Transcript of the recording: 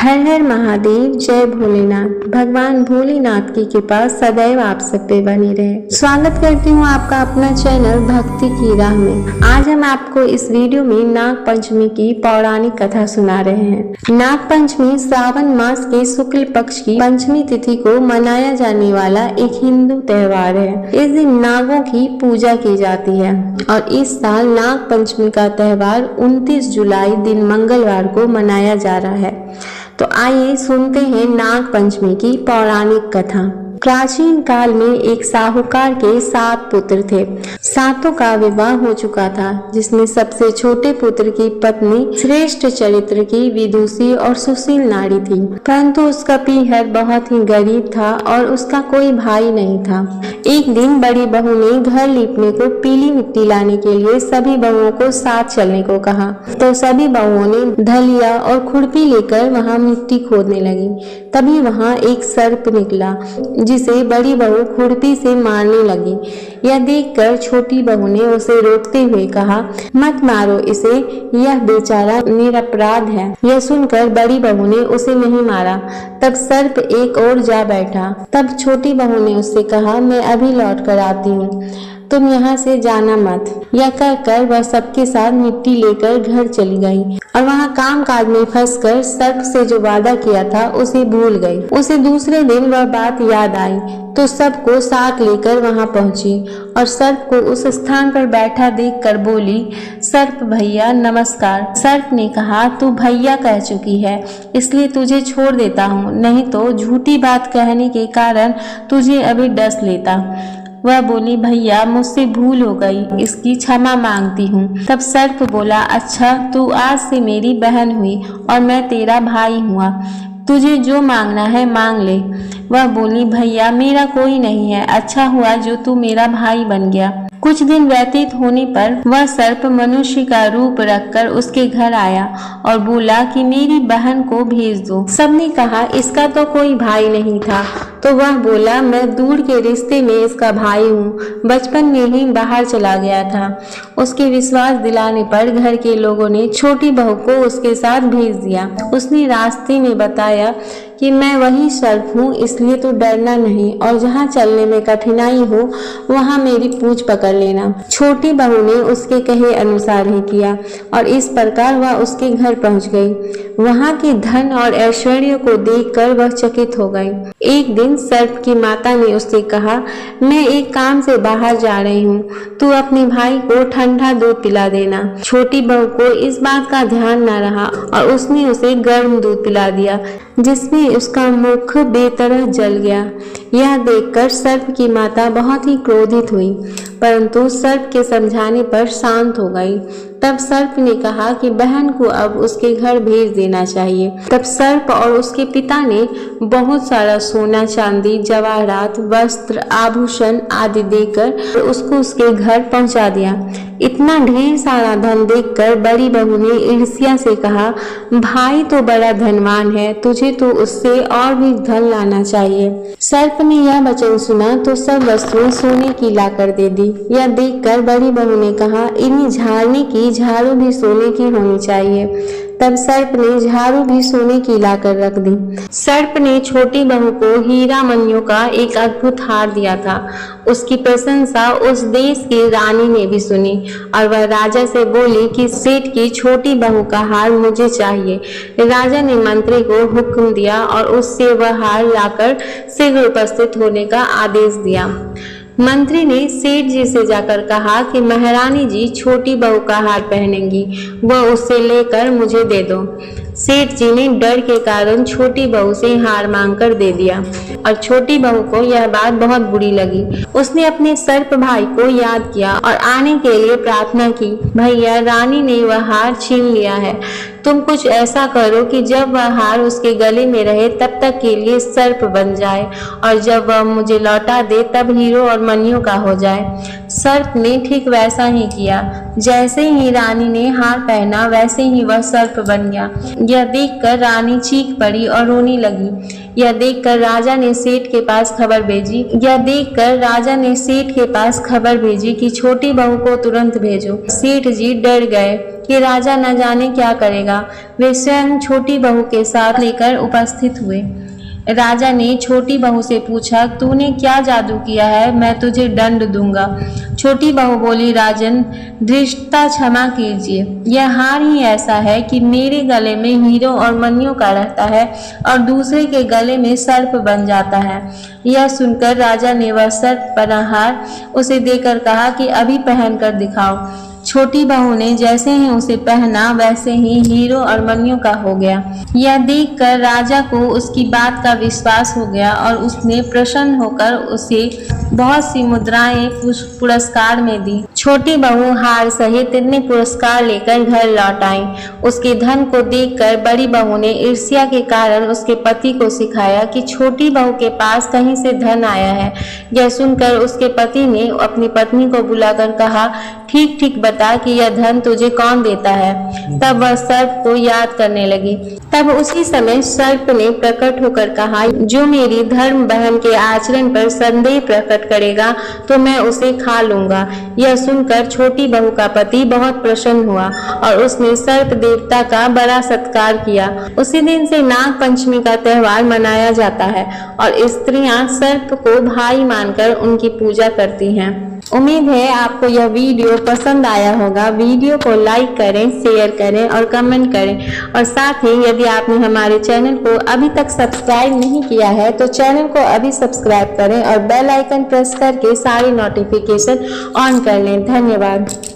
हर हर महादेव, जय भोलेनाथ। भगवान भोलेनाथ की कृपा सदैव आप सब पे बनी रहे। स्वागत करती हूँ आपका अपना चैनल भक्ति की राह में। आज हम आपको इस वीडियो में नाग पंचमी की पौराणिक कथा सुना रहे हैं। नाग पंचमी श्रावण मास के शुक्ल पक्ष की पंचमी तिथि को मनाया जाने वाला एक हिंदू त्योहार है। इस दिन नागों की पूजा की जाती है और इस साल नाग पंचमी का त्योहार 29 जुलाई दिन मंगलवार को मनाया जा रहा है। तो आइए सुनते हैं नाग पंचमी की पौराणिक कथा। प्राचीन काल में एक साहूकार के 7 पुत्र थे। सातों का विवाह हो चुका था, जिसमें सबसे छोटे पुत्र की पत्नी श्रेष्ठ चरित्र की विदुषी और सुशील नारी थी, परंतु उसका पीहर बहुत ही गरीब था और उसका कोई भाई नहीं था। एक दिन बड़ी बहू ने घर लीपने को पीली मिट्टी लाने के लिए सभी बहुओं को साथ चलने को कहा, तो सभी बहुओं ने धलिया और खुरपी लेकर वहां मिट्टी खोदने लगी। तभी वहां एक सर्प निकला, जिसे बड़ी बहू खुरपी से मारने लगी। यह देखकर छोटी बहू ने उसे रोकते हुए कहा, मत मारो इसे, यह बेचारा निरपराध है। यह सुनकर बड़ी बहू ने उसे नहीं मारा। तब सर्प एक ओर जा बैठा। तब छोटी बहू ने उससे कहा, मैं अभी लौट कर आती हूँ, तुम यहाँ से जाना मत। यह कहकर वह सबके साथ मिट्टी लेकर घर चली गई और वहाँ काम काज में फंसकर सर्प से जो वादा किया था उसे भूल गई। उसे दूसरे दिन वह बात याद आई तो सबको साथ लेकर वहाँ पहुंची और सर्प को उस स्थान पर बैठा देखकर बोली, सर्प भैया नमस्कार। सर्प ने कहा, तू भैया कह चुकी है, इसलिए तुझे छोड़ देता हूँ, नहीं तो झूठी बात कहने के कारण तुझे अभी डस लेता। वह बोली, भैया मुझसे भूल हो गई, इसकी क्षमा मांगती हूँ। तब सर्प बोला, अच्छा तू आज से मेरी बहन हुई और मैं तेरा भाई हुआ, तुझे जो मांगना है मांग ले। वह बोली, भैया मेरा कोई नहीं है, अच्छा हुआ जो तू मेरा भाई बन गया। कुछ दिन व्यतीत होने पर वह सर्प मनुष्य का रूप रखकर उसके घर आया और बोला कि मेरी बहन को भेज दो। सबने कहा, इसका तो कोई भाई नहीं था। तो वह बोला, मैं दूर के रिश्ते में इसका भाई हूँ, बचपन में ही बाहर चला गया था। उसके विश्वास दिलाने पर घर के लोगों ने छोटी बहू को उसके साथ भेज दिया। उसने रास्ते में बताया कि मैं वही सर्प हूँ, इसलिए तो डरना नहीं और जहाँ चलने में कठिनाई हो वहाँ मेरी पूंछ पकड़ लेना। छोटी बहू ने उसके कहे अनुसार ही किया और इस प्रकार वह उसके घर पहुँच गई। वहाँ के धन और ऐश्वर्य को देखकर वह चकित हो गई। एक दिन सर्प की माता ने उससे कहा, मैं एक काम से बाहर जा रही हूँ, तू अपने भाई को ठंडा दूध पिला देना। छोटी बहू को इस बात का ध्यान न रहा और उसने उसे गर्म दूध पिला दिया, जिसमें उसका मुख बेतरह जल गया। यह देखकर सर्प की माता बहुत ही क्रोधित हुई, परंतु सर्प के समझाने पर शांत हो गई। तब सर्प ने कहा कि बहन को अब उसके घर भेज देना चाहिए। तब सर्प और उसके पिता ने बहुत सारा सोना, चांदी, जवाहरात, वस्त्र, आभूषण आदि देकर उसको उसके घर पहुंचा दिया। इतना ढेर सारा धन देखकर बड़ी बहू ने ईर्ष्या से कहा, भाई तो बड़ा धनवान है, तुझे तो उससे और भी धन लाना चाहिए। सर्प ने यह वचन सुना तो सब वस्तुएं सोने की लाकर दे दी। यह देखकर बड़ी बहू ने कहा, इन्हें झाड़ने की झाड़ू भी सोने की होनी चाहिए। तब सर्प ने झाड़ू भी सोने की लाकर रख दी। सर्प ने छोटी बहू को हीरा मनियों का एक अद्भुत हार दिया था। उसकी प्रशंसा उस देश की रानी ने भी सुनी और वह राजा से बोली कि सेठ की छोटी बहू का हार मुझे चाहिए। राजा ने मंत्री को हुक्म दिया और उससे वह हार लाकर शीघ्र उपस्थित होने का आदेश दिया। मंत्री ने सेठ जी से जाकर कहा कि महारानी जी छोटी बहू का हार पहनेंगी, वह उससे लेकर मुझे दे दो। सेठ जी ने डर के कारण छोटी बहू से हार मांगकर दे दिया और छोटी बहू को यह बात बहुत बुरी लगी। उसने अपने सर्प भाई को याद किया और आने के लिए प्रार्थना की, भैया रानी ने वह हार छीन लिया है, तुम कुछ ऐसा करो कि जब वह हार उसके गले में रहे तब तक के लिए सर्प बन जाए और जब वह मुझे लौटा दे तब हीरो और मनियों का हो जाए। सर्प ने ठीक वैसा ही किया। जैसे ही रानी ने हार पहना वैसे ही वह सर्प बन गया। यह देखकर रानी चीख पड़ी और रोने लगी। यह देखकर राजा ने सेठ के पास खबर भेजी। यह देखकर राजा ने सेठ के पास खबर भेजी कि छोटी बहू को तुरंत भेजो। सेठ जी डर गए कि राजा न जाने क्या करेगा। वे स्वयं छोटी बहू के साथ लेकर उपस्थित हुए। राजा ने छोटी बहू से पूछा, तूने क्या जादू किया है, मैं तुझे दंड दूंगा। छोटी बहू बोली, राजन धृष्टता क्षमा कीजिए, यह हार ही ऐसा है कि मेरे गले में हीरों और मणियों का रहता है और दूसरे के गले में सर्प बन जाता है। यह सुनकर राजा ने वह सर्प बना हार उसे देकर कहा कि अभी पहन कर दिखाओ। छोटी बहू ने जैसे ही उसे पहना वैसे ही हीरो और मणियों का हो गया। यह देखकर राजा को उसकी बात का विश्वास हो गया और उसने प्रसन्न होकर उसे बहुत सी मुद्राएं पुरस्कार में दी। छोटी बहू हार सहित इतने पुरस्कार लेकर घर लौट आई। उसके धन को देखकर बड़ी बहू ने ईर्ष्या के कारण उसके पति को सिखाया कि छोटी बहू के पास कहीं से धन आया है। यह सुनकर उसके पति ने अपनी पत्नी को बुलाकर कहा, ठीक ठीक बता कि यह धन तुझे कौन देता है। तब वह सर्प को याद करने लगी। तब उसी समय सर्प ने प्रकट होकर कहा, जो मेरी धर्म बहन के आचरण पर संदेह प्रकट करेगा तो मैं उसे खा लूंगा। यह सुनकर छोटी बहू का पति बहुत प्रसन्न हुआ और उसने सर्प देवता का बड़ा सत्कार किया। उसी दिन से नाग पंचमी का त्योहार मनाया जाता है और स्त्रियां सर्प को भाई मानकर उनकी पूजा करती हैं। उम्मीद है आपको यह वीडियो पसंद आया होगा। वीडियो को लाइक करें, शेयर करें और कमेंट करें और साथ ही यदि आपने हमारे चैनल को अभी तक सब्सक्राइब नहीं किया है तो चैनल को अभी सब्सक्राइब करें और बेल आइकन प्रेस करके सारी नोटिफिकेशन ऑन कर लें। धन्यवाद।